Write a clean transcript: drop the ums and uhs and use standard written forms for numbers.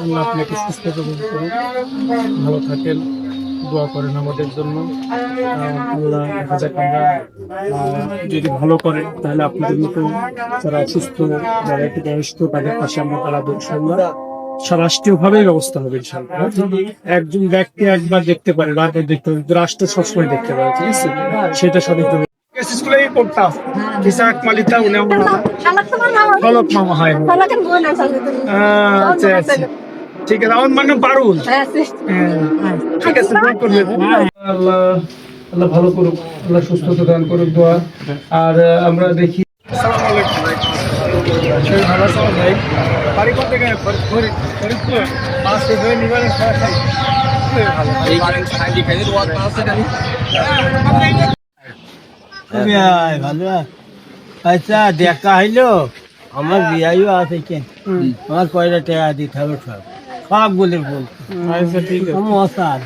আল্লাহ আপনাকে সুস্থ প্রদান করুন, ভালো থাকেন, দোয়া করেন আমাদের জন্য। আল্লাহ দেখা যাক আমরা যদি ভালো করে তাহলে আপনাদের মতো যারা অসুস্থ, যারা একটু বয়স্ক তাদের পাশে আমরা দাঁড়াবো ইনশাল্লাহ। রাষ্ট্রীয় ভাবে ব্যবস্থা হবে ইনশাল্লাহ। একজন ব্যক্তি একবার দেখতে পারে, বারবার দেখতে পারে, রাষ্ট্র সবসময় দেখতে পারে, ঠিক আছে? সেটা সঠিক স্কুলেই পড়তাম, ইসাক মালিতা উনি আমার ফলক মামা হয়। আচ্ছা আচ্ছা, ঠিক আছে। আমার মানে পারুল। ঠিক আছে, দোয়া করবেন। আল্লাহ আল্লাহ ভালো করুক, আল্লাহ সুস্থতা দান করুক, দোয়া। আর আমরা দেখি। আসসালামু আলাইকুম ভাই। ভালো আছো ভাই? বাড়ি কোন থেকে? ফরিদপুর। মাছ ধরে নিবারেন খাওয়া খাই। ভালো আচ্ছা দেখা হইলো আমার বিয়াইও আছে কেন আমার পয়লা টাকা দিতে হবে সব সব বলে বল। আচ্ছা ঠিক আছে। মশার